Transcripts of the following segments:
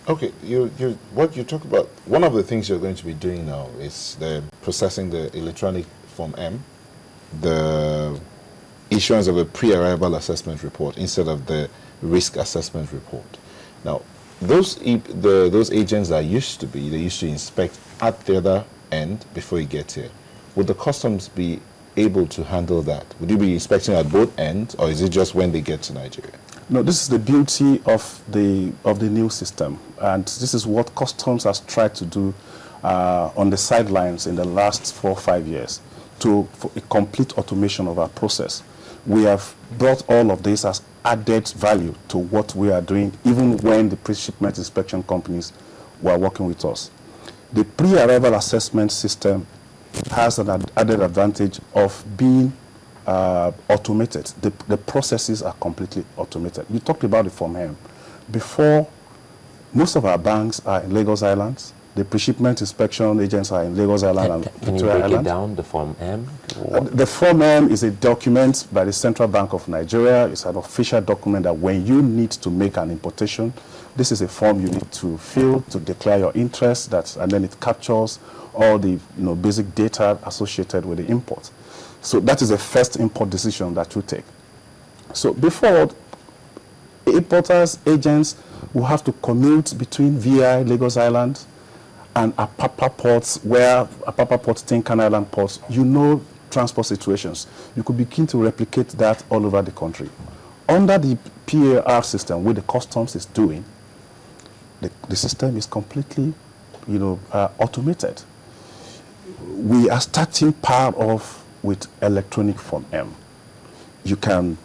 Okay, what you talk about, one of the things you're going to be doing now is the processing the electronic Form M, the issuance of a pre-arrival assessment report instead of the risk assessment report. Now, those agents that they used to inspect at the other end before you get here. Would the customs be able to handle that? Would you be inspecting at both ends, or is it just when they get to Nigeria? No, this is the beauty of the new system, and this is what customs has tried to do on the sidelines in the last 4 or 5 years for a complete automation of our process. We have brought all of this as added value to what we are doing, even when the pre-shipment inspection companies were working with us. The pre-arrival assessment system has an added advantage of being automated. The processes are completely automated. You talked about the Form M. Before, most of our banks are in Lagos Island. The pre-shipment inspection agents are in Lagos Island. Can you break it down, the Form M? The Form M is a document by the Central Bank of Nigeria. It's an official document that when you need to make an importation, this is a form you need to fill to declare your interest, and then it captures all the basic data associated with the import. So that is the first import decision that you take. So before, importers, agents will have to commute between VI, Lagos Island, and Apapa ports, where Apapa ports, Tinkan Island ports, transport situations. You could begin to replicate that all over the country. Under the PAR system, what the customs is doing, the system is completely, automated. We are starting part off with electronic Form M. You can,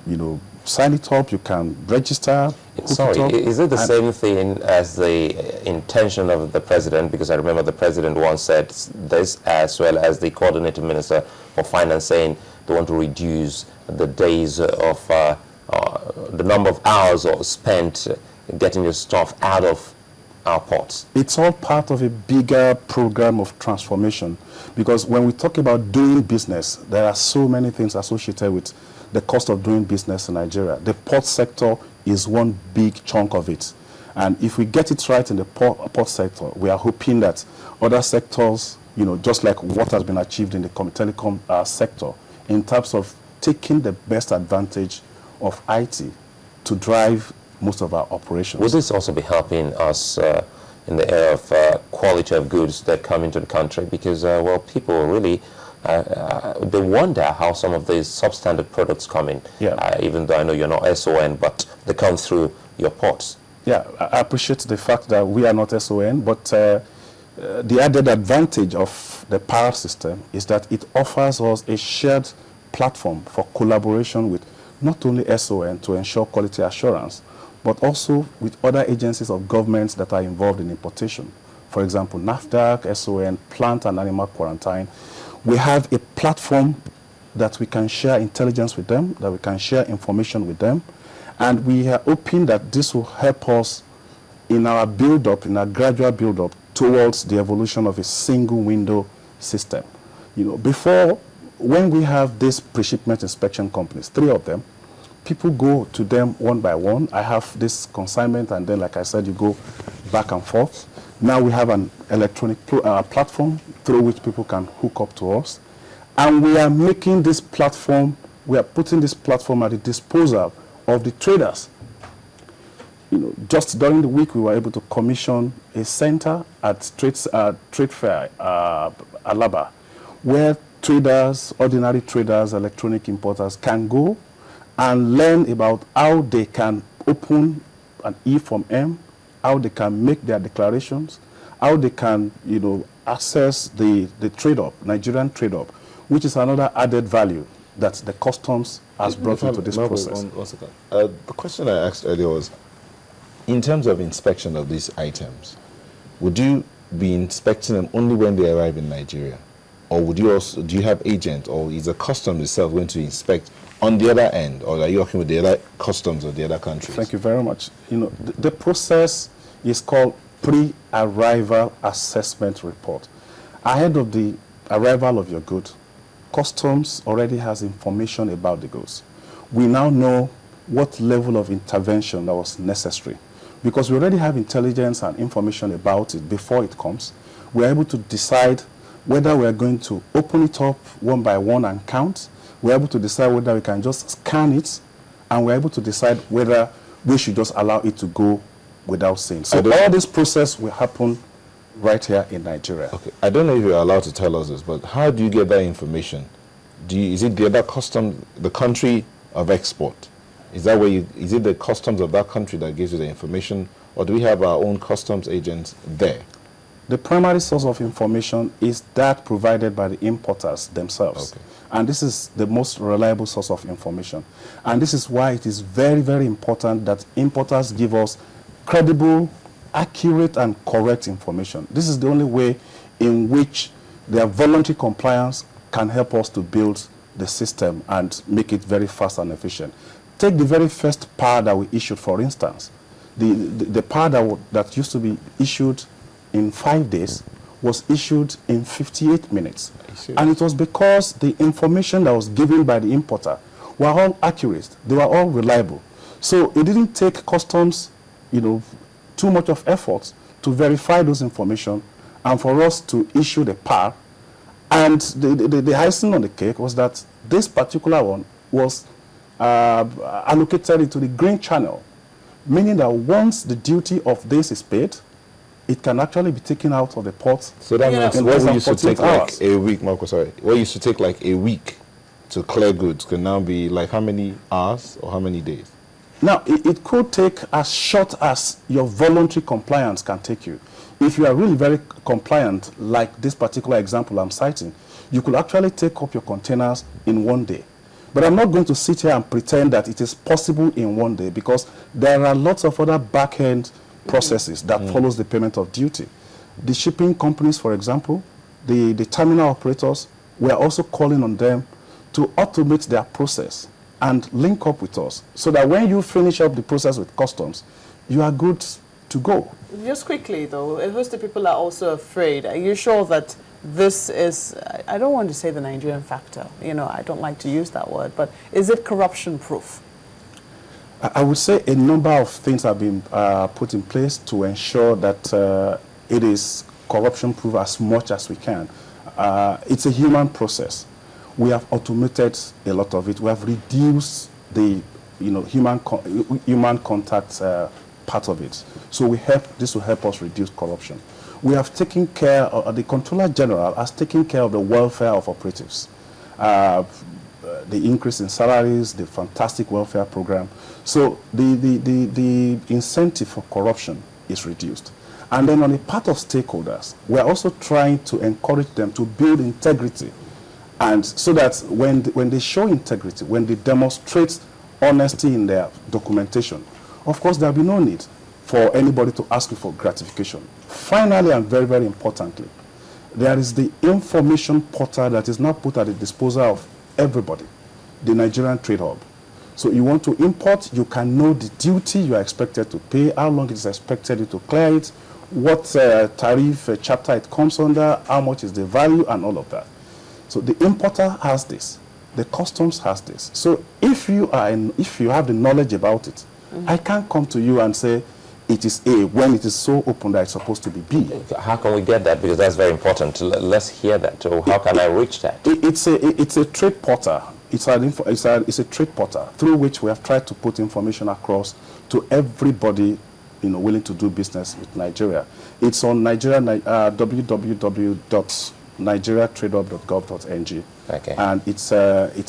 sign it up, you can register. Sorry, is it the same thing as the intention of the president? Because I remember the president once said this, as well as the coordinating minister for finance, saying they want to reduce the days of the number of hours spent getting your stuff out of our ports. It's all part of a bigger program of transformation, because when we talk about doing business, there are so many things associated with the cost of doing business in Nigeria. The port sector is one big chunk of it. And if we get it right in the port sector, we are hoping that other sectors, just like what has been achieved in the telecom sector, in terms of taking the best advantage of IT to drive most of our operations. Will this also be helping us in the area of quality of goods that come into the country? Because, people really, they wonder how some of these substandard products come in, even though I know you're not SON, but they come through your ports. Yeah, I appreciate the fact that we are not SON, but the added advantage of the PAR system is that it offers us a shared platform for collaboration with not only SON to ensure quality assurance, but also with other agencies of government that are involved in importation. For example, NAFDAC, SON, Plant and Animal Quarantine. We have a platform that we can share intelligence with them, that we can share information with them, and we are hoping that this will help us in our build-up, in our gradual build-up towards the evolution of a single window system. Before, when we have these pre-shipment inspection companies, 3 of them, people go to them one by one. I have this consignment, and then, like I said, you go back and forth. Now we have an electronic platform through which people can hook up to us. And we are making this platform, we are putting this platform at the disposal of the traders. Just during the week, we were able to commission a center at Trade Fair, Alaba, where traders, ordinary traders, electronic importers can go and learn about how they can open an E-Form M, how they can make their declarations, how they can, access the trade-up, Nigerian trade-up, which is another added value that the customs has brought into this process. One second. The question I asked earlier was, in terms of inspection of these items, would you be inspecting them only when they arrive in Nigeria? Or do you have agents, or is the customs itself going to inspect on the other end, or are you working with the other customs of the other countries? Thank you very much. The process is called pre-arrival assessment report. Ahead of the arrival of your goods, customs already has information about the goods. We now know what level of intervention that was necessary. because we already have intelligence and information about it before it comes. We're able to decide whether we're going to open it up one by one and count. We're able to decide whether we can just scan it, and we're able to decide whether we should just allow it to go without saying. So all this process will happen right here in Nigeria. Okay, I don't know if you're allowed to tell us this, but how do you get that information? Is it the other custom, the country of export? Is it the customs of that country that gives you the information, or do we have our own customs agents there? The primary source of information is that provided by the importers themselves. Okay. And this is the most reliable source of information. And this is why it is very, very important that importers give us credible, accurate, and correct information. This is the only way in which their voluntary compliance can help us to build the system and make it very fast and efficient. Take the very first PAR that we issued, for instance. The PAR that used to be issued in 5 days was issued in 58 minutes. And it was because the information that was given by the importer were all accurate. They were all reliable. So it didn't take customs, too much of effort to verify those information and for us to issue the PAR. And the icing on the cake was that this particular one was allocated into the green channel, meaning that once the duty of this is paid, it can actually be taken out of the port. So that means what used to take hours. like a week, Marco, sorry, what used to take like a week to clear goods can now be like how many hours or how many days? Now, it could take as short as your voluntary compliance can take you. If you are really very compliant, like this particular example I'm citing, you could actually take up your containers in 1 day. But I'm not going to sit here and pretend that it is possible in 1 day, because there are lots of other back-end processes that follows the payment of duty. The shipping companies, for example, the terminal operators, we are also calling on them to automate their process and link up with us so that when you finish up the process with customs, you are good to go. Just quickly though, most of the people are also afraid. Are you sure that this is, I don't want to say the Nigerian factor, I don't like to use that word, but is it corruption proof? I would say a number of things have been put in place to ensure that it is corruption-proof as much as we can. It's a human process. We have automated a lot of it. We have reduced the human contact part of it. So this will help us reduce corruption. We have taken care of, the Controller General has taken care of the welfare of operatives. The increase in salaries, the fantastic welfare program. So the incentive for corruption is reduced. And then on the part of stakeholders, we're also trying to encourage them to build integrity. And so that when they show integrity, when they demonstrate honesty in their documentation, of course there'll be no need for anybody to ask you for gratification. Finally, and very, very importantly, there is the information portal that is now put at the disposal of everybody, the Nigerian Trade Hub. So you want to import, you can know the duty you are expected to pay, how long it is expected you to clear it, what tariff chapter it comes under, how much is the value, and all of that. So the importer has this, the customs has this. So if you have the knowledge about it, I can't come to you and say it is A when it is so open that it's supposed to be B. How can we get that? Because that's very important. Let's hear that. So how can I reach that? It's a trade portal. It's a trade portal through which we have tried to put information across to everybody willing to do business with Nigeria. It's on www.nigeriatradehub.gov.ng. Okay. And it's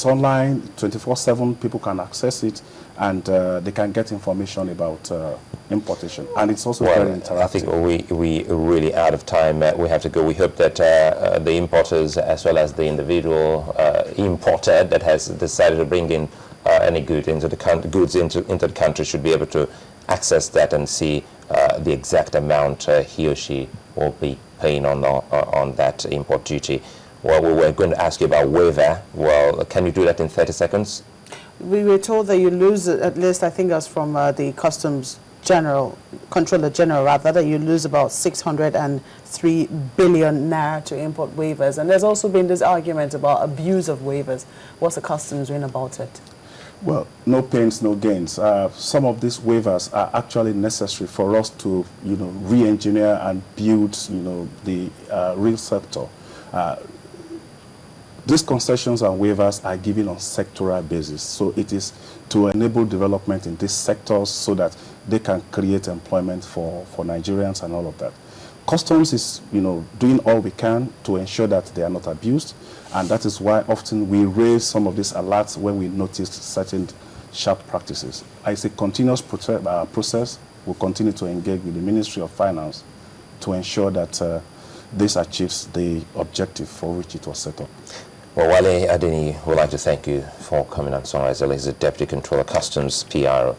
online, 24/7. People can access it, and they can get information about importation. And it's also very interactive. I think we really out of time. We have to go. We hope that the importers, as well as the individual importer that has decided to bring in any goods into the country, should be able to access that and see the exact amount he or she will be paying on that import duty. Well, we were going to ask you about waiver. Well, can you do that in 30 seconds? We were told that you lose, at least I think that's from the Controller General rather, that you lose about 603 billion naira to import waivers. And there's also been this argument about abuse of waivers. What's the customs doing about it? Well, no pains, no gains. Some of these waivers are actually necessary for us to, re-engineer and build, the real sector. These concessions and waivers are given on sectoral basis. So it is to enable development in these sectors so that they can create employment for Nigerians and all of that. Customs is, doing all we can to ensure that they are not abused. And that is why often we raise some of these alerts when we notice certain sharp practices. It's a continuous process. We'll continue to engage with the Ministry of Finance to ensure that this achieves the objective for which it was set up. Well, Wale Adeni, would like to thank you for coming on Sunrise. He's the Deputy Controller Customs, PR